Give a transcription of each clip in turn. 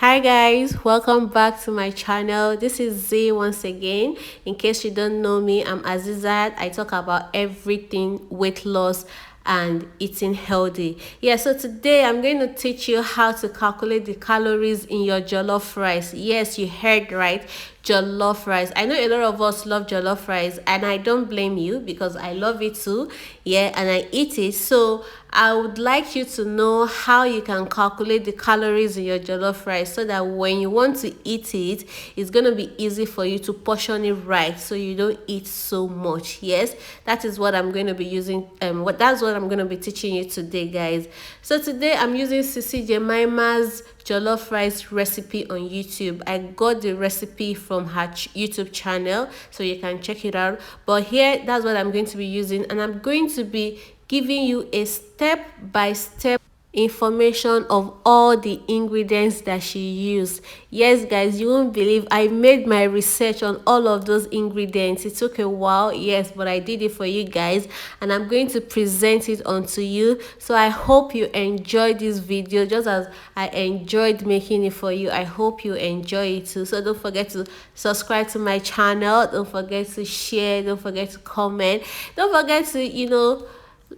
Hi guys, welcome back to my channel. This is Z once again. In case you don't know me, I'm Azizat. I talk about everything weight loss and eating healthy. Yeah, so today I'm going to teach you how to calculate the calories in your jollof rice. Yes, you heard right, jollof rice. I know a lot of us love jollof rice, and I don't blame you because I love it too. Yeah, and I eat it. So I would like you to know how you can calculate the calories in your jollof rice so that when you want to eat it, it's going to be easy for you to portion it right so you don't eat so much. Yes, that is what I'm going to be using. That's what I'm going to be teaching you today, guys. So today I'm using Sisi Jemima's jollof rice recipe on YouTube. I got the recipe from her YouTube channel, so you can check it out. But here, that's what I'm going to be using, and I'm going to be giving you a step-by-step information of all the ingredients that she used. Yes guys, you won't believe I made my research on all of those ingredients. It took a while, yes, but I did it for you guys, and I'm going to present it onto you. So I hope you enjoyed this video just as I enjoyed making it for you. I hope you enjoy it too. So don't forget to subscribe to my channel, don't forget to share, don't forget to comment, don't forget to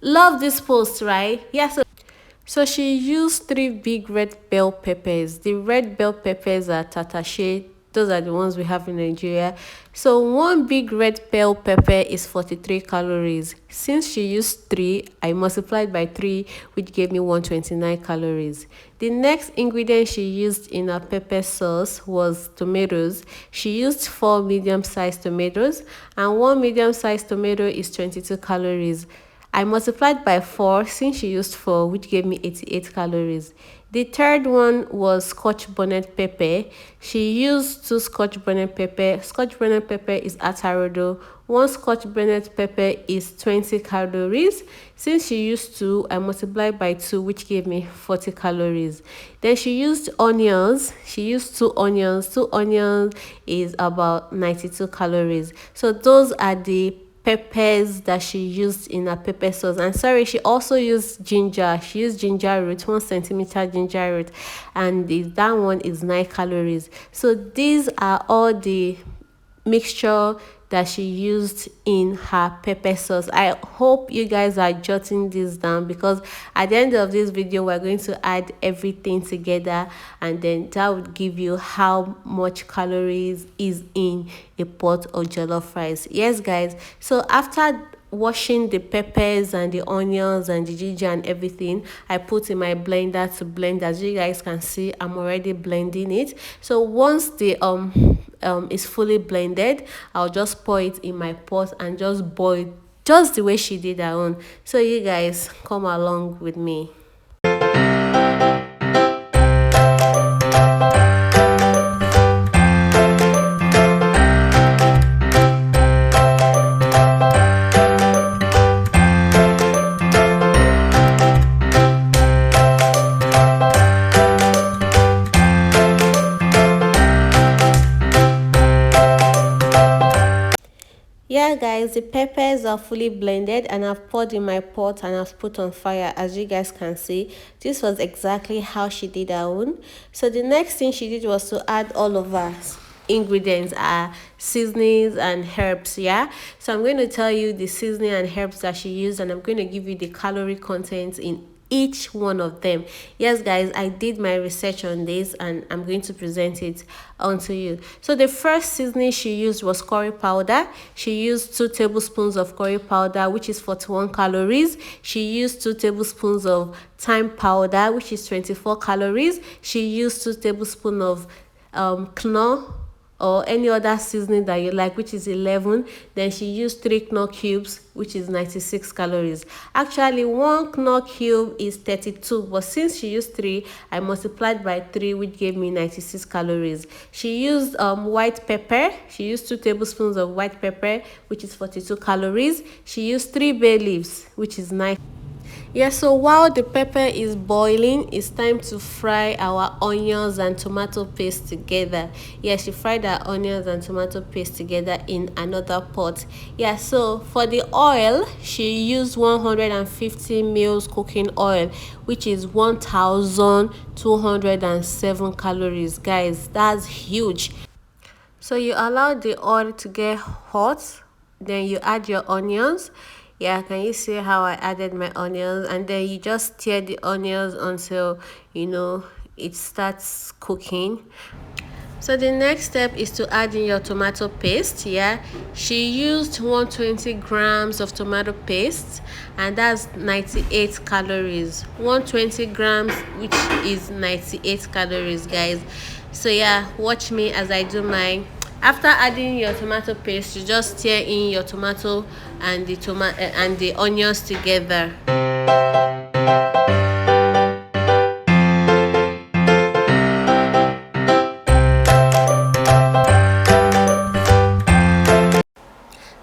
love this post, right? Yeah, so she used 3 big red bell peppers. The red bell peppers are tatashe. Those are the ones we have in Nigeria. So 1 big red bell pepper is 43 calories. Since she used 3, I multiplied by 3, which gave me 129 calories. The next ingredient she used in her pepper sauce was tomatoes. She used 4 medium-sized tomatoes, and 1 medium-sized tomato is 22 calories. I multiplied by 4 since she used 4, which gave me 88 calories. The third one was Scotch bonnet pepper. She used 2 Scotch bonnet pepper. Scotch bonnet pepper is atarodo. 1 Scotch bonnet pepper is 20 calories. Since she used 2, I multiplied by 2, which gave me 40 calories. Then she used onions. She used 2 onions. 2 onions is about 92 calories. So those are the peppers that she used in her pepper sauce. And sorry, she also used ginger. She used ginger root, 1 centimeter ginger root, and that one is 9 calories. So these are all the mixture that she used in her pepper sauce. I hope you guys are jotting this down, because at the end of this video we're going to add everything together, and then that would give you how much calories is in a pot of jollof rice. Yes guys, so after washing the peppers and the onions and the ginger and everything, I put in my blender to blend. As you guys can see, I'm already blending it. So once the is fully blended, I'll just pour it in my pot and just boil just the way she did her own. So you guys come along with me. Yeah guys, the peppers are fully blended and I've poured in my pot and I've put on fire. As you guys can see, this was exactly how she did her own. So the next thing she did was to add all of our ingredients, seasonings and herbs. Yeah, so I'm going to tell you the seasoning and herbs that she used, and I'm going to give you the calorie content in each one of them. Yes guys, I did my research on this and I'm going to present it onto you. So the first seasoning she used was curry powder. She used 2 tablespoons of curry powder, which is 41 calories. She used 2 tablespoons of thyme powder, which is 24 calories. She used 2 tablespoons of knorr or any other seasoning that you like, which is 11. Then she used 3 knorr cubes, which is 96 calories. Actually 1 knorr cube is 32, but since she used 3, I multiplied by 3, which gave me 96 calories. She used white pepper. She used 2 tablespoons of white pepper, which is 42 calories. She used 3 bay leaves, which is 9. Yeah, so while the pepper is boiling, it's time to fry our onions and tomato paste together. Yeah, she fried our onions and tomato paste together in another pot. Yeah, so for the oil, she used 150 mils cooking oil, which is 1207 calories. Guys, that's huge. So you allow the oil to get hot, then you add your onions. Yeah, can you see how I added my onions? And then you just stir the onions until it starts cooking. So the next step is to add in your tomato paste. Yeah, she used 120 grams of tomato paste, and that's 98 calories. 120 grams, which is 98 calories, guys. So yeah, watch me as I do mine. After adding your tomato paste, you just stir in your tomato and the onions together.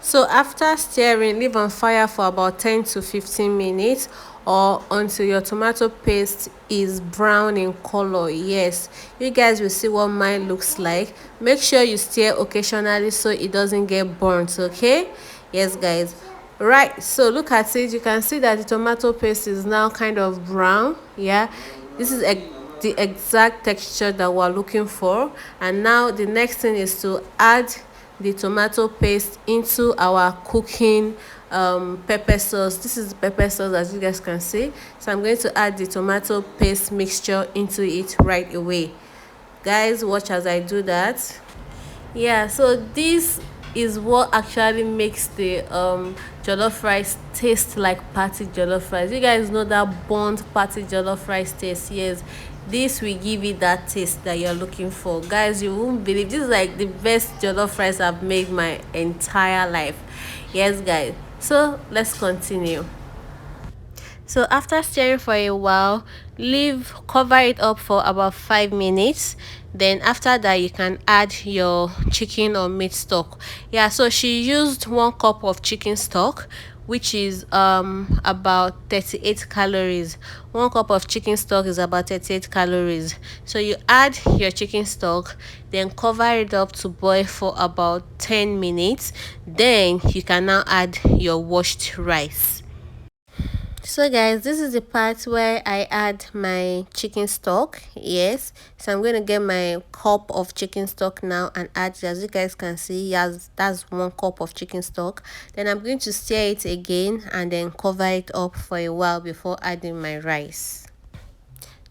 So after stirring, leave on fire for about 10 to 15 minutes or until your tomato paste is brown in color. Yes, you guys will see what mine looks like. Make sure you stir occasionally so it doesn't get burnt, okay? Yes, guys. Right, so look at it. You can see that the tomato paste is now kind of brown. Yeah, this is the exact texture that we're looking for. And now the next thing is to add the tomato paste into our cooking pepper sauce. This is the pepper sauce, as you guys can see. So I'm going to add the tomato paste mixture into it right away. Guys, watch as I do that. Yeah, so this is what actually makes the jollof rice taste like party jollof rice. You guys know that burnt party jollof rice taste. Yes, this will give you that taste that you're looking for. Guys, you won't believe this is like the best jollof rice I've made my entire life. Yes, guys, so let's continue. So after stirring for a while, cover it up for about 5 minutes. Then after that, you can add your chicken or meat stock. Yeah, so she used 1 cup of chicken stock, which is about 38 calories. 1 cup of chicken stock is about 38 calories. So you add your chicken stock, then cover it up to boil for about 10 minutes. Then you can now add your washed rice. So guys, this is the part where I add my chicken stock. Yes, so I'm going to get my cup of chicken stock now and add it. As you guys can see, yes, that's 1 cup of chicken stock. Then I'm going to stir it again and then cover it up for a while before adding my rice.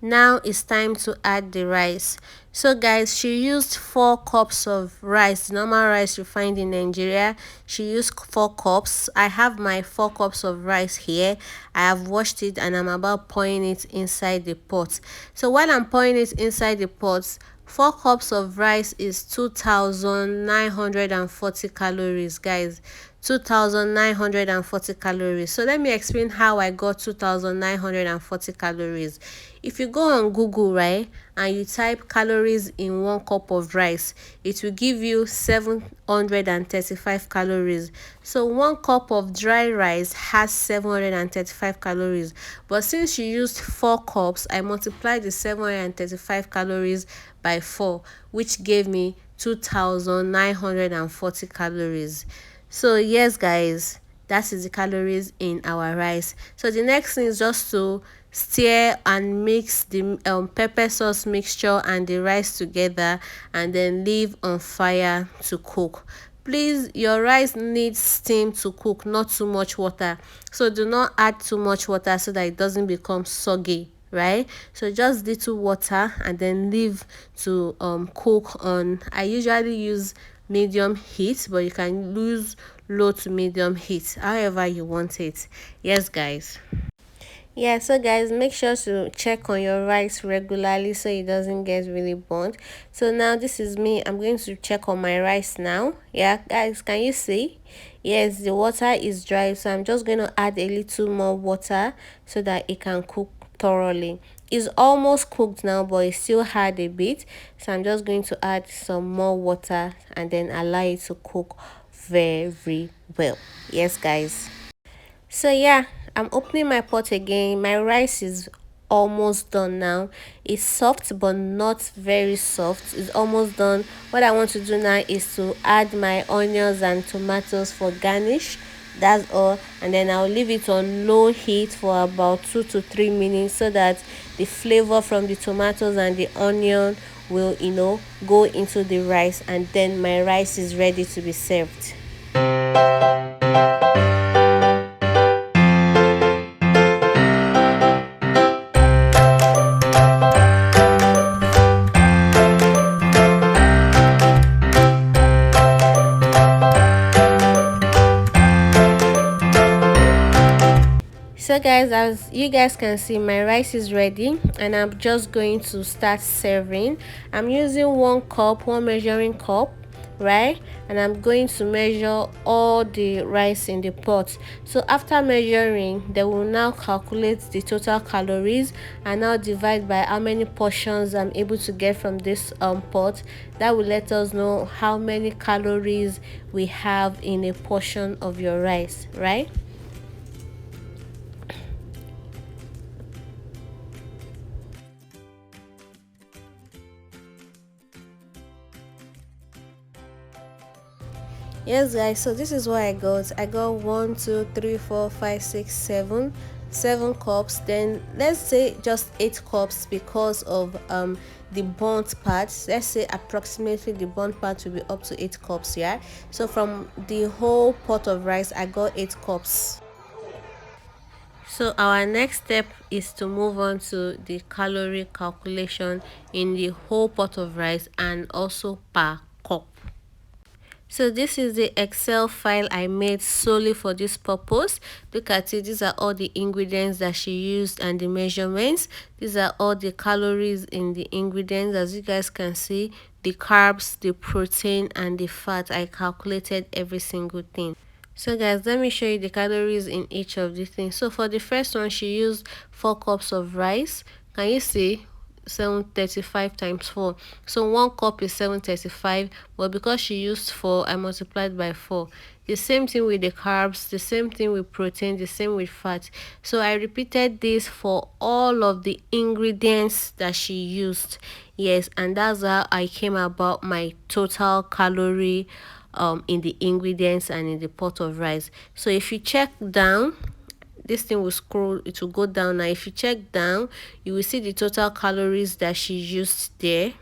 Now it's time to add the rice. So guys, she used 4 cups of rice, the normal rice you find in Nigeria. She used 4 cups. I have my 4 cups of rice here. I have washed it and I'm about pouring it inside the pot. So while I'm pouring it inside the pot, 4 cups of rice is 2,940 calories, guys. 2,940 calories. So let me explain how I got 2,940 calories. If you go on Google, right, and you type calories in 1 cup of rice, it will give you 735 calories. So 1 cup of dry rice has 735 calories. But since you used 4 cups, I multiplied the 735 calories by 4, which gave me 2,940 calories. So yes, guys, that is the calories in our rice. So the next thing is just to stir and mix the pepper sauce mixture and the rice together and then leave on fire to cook. Please, your rice needs steam to cook, not too much water. So do not add too much water so that it doesn't become soggy, right? So just little water and then leave to cook on, I usually use medium heat, but you can use low to medium heat, however you want it. Yes, guys. Yeah, so guys, make sure to check on your rice regularly so it doesn't get really burnt. So now this is me. I'm going to check on my rice now. Yeah, guys, can you see? Yes, the water is dry, so I'm just going to add a little more water so that it can cook thoroughly. It's almost cooked now, but it still had a bit, so I'm just going to add some more water and then allow it to cook very well. Yes, guys. So yeah, I'm opening my pot again. My rice is almost done now. It's soft but not very soft. It's almost done. What I want to do now is to add my onions and tomatoes for garnish. That's all. And then I'll leave it on low heat for about 2 to 3 minutes so that the flavor from the tomatoes and the onion will, go into the rice, and then my rice is ready to be served. So guys, as you guys can see, my rice is ready and I'm just going to start serving. I'm using 1 cup, one measuring cup, right? And I'm going to measure all the rice in the pot. So after measuring, they will now calculate the total calories and now divide by how many portions I'm able to get from this pot. That will let us know how many calories we have in a portion of your rice, right? Yes guys, so this is what I got 7 cups. Then let's say just 8 cups because of the burnt part. Let's say approximately the burnt part will be up to 8 cups. Yeah, so from the whole pot of rice I got 8 cups. So our next step is to move on to the calorie calculation in the whole pot of rice and also per cup. So this is the Excel file I made solely for this purpose. Look at it. These are all the ingredients that she used and the measurements. These are all the calories in the ingredients. As you guys can see, the carbs, the protein and the fat. I calculated every single thing. So guys, let me show you the calories in each of these things. So for the first one, she used 4 cups of rice. Can you see? 735 times 4, so 1 cup is 735, but because she used 4, I multiplied by 4. The same thing with the carbs, the same thing with protein, the same with fat. So I repeated this for all of the ingredients that she used. Yes, and that's how I came about my total calorie in the ingredients and in the pot of rice. So if you check down, this thing will scroll, it will go down. Now if you check down, you will see the total calories that she used there.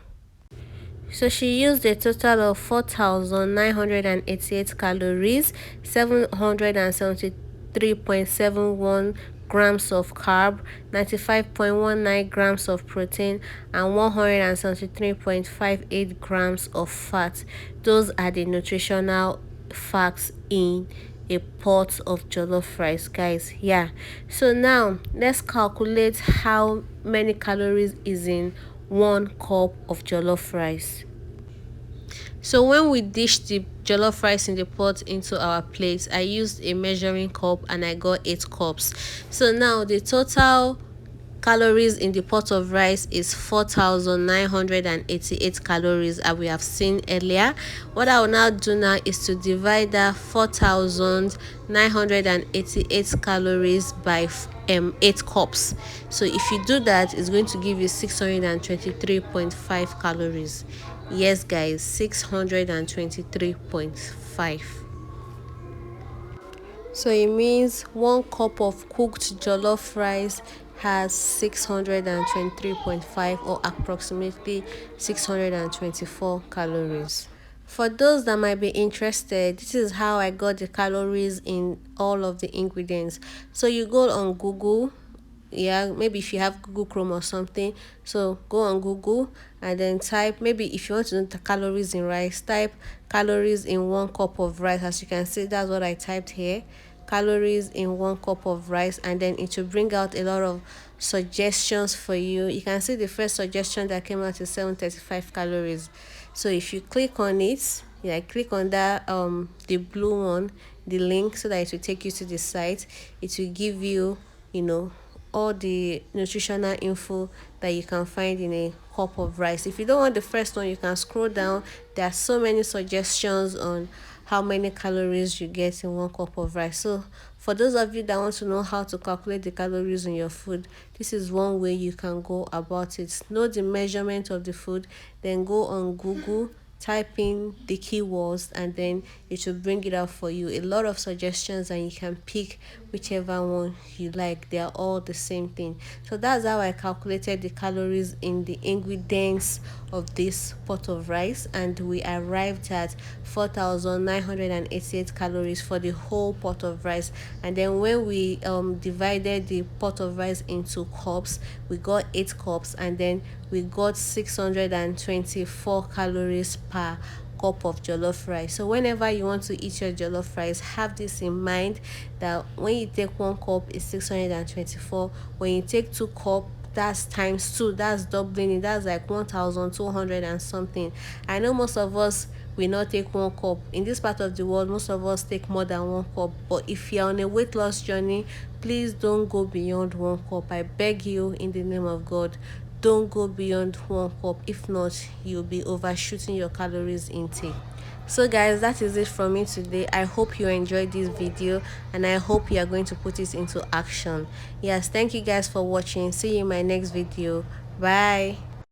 So she used a total of 4,988 calories, 773.71 grams of carb, 95.19 grams of protein, and 173.58 grams of fat. Those are the nutritional facts in a pot of jollof rice, guys. Yeah, so now let's calculate how many calories is in 1 cup of jollof rice. So when we dish the jollof rice in the pot into our plate, I used a measuring cup and I got 8 cups. So now the total calories in the pot of rice is 4,988 calories, as we have seen earlier. What I will now do now is to divide that 4,988 calories by 8 cups. So if you do that, it's going to give you 623.5 calories. Yes guys, 623.5. So it means 1 cup of cooked jollof rice has 623.5, or approximately 624 calories. For those that might be interested, this is how I got the calories in all of the ingredients. So you go on Google, yeah, maybe if you have Google Chrome or something, so go on Google and then type, maybe if you want to know the calories in rice, type calories in 1 cup of rice. As you can see, that's what I typed here, calories in 1 cup of rice, and then it will bring out a lot of suggestions for you. You can see the first suggestion that came out is 735 calories. So if you click on it, yeah, click on that the blue one, the link, so that it will take you to the site. It will give you, all the nutritional info that you can find in a cup of rice. If you don't want the first one, you can scroll down. There are so many suggestions on how many calories you get in 1 cup of rice. So for those of you that want to know how to calculate the calories in your food, this is one way you can go about it. Know the measurement of the food, then go on Google, type in the keywords, and then it will bring it out for you. A lot of suggestions, and you can pick whichever one you like. They are all the same thing. So that's how I calculated the calories in the ingredients of this pot of rice, and we arrived at 4,988 calories for the whole pot of rice. And then when we divided the pot of rice into cups, we got 8 cups, and then we got 624 calories per cup of jollof rice. So whenever you want to eat your jollof rice, have this in mind, that when you take 1 cup is 624. When you take 2 cups, that's times 2, that's doubling it, that's like 1,200 and something. I know most of us will not take 1 cup. In this part of the world, most of us take more than 1 cup. But if you're on a weight loss journey, please don't go beyond 1 cup. I beg you, in the name of God, don't go beyond 1 cup. If not, you'll be overshooting your calories intake. So guys, that is it from me today. I hope you enjoyed this video, and I hope you are going to put it into action. Yes, thank you guys for watching. See you in my next video. Bye.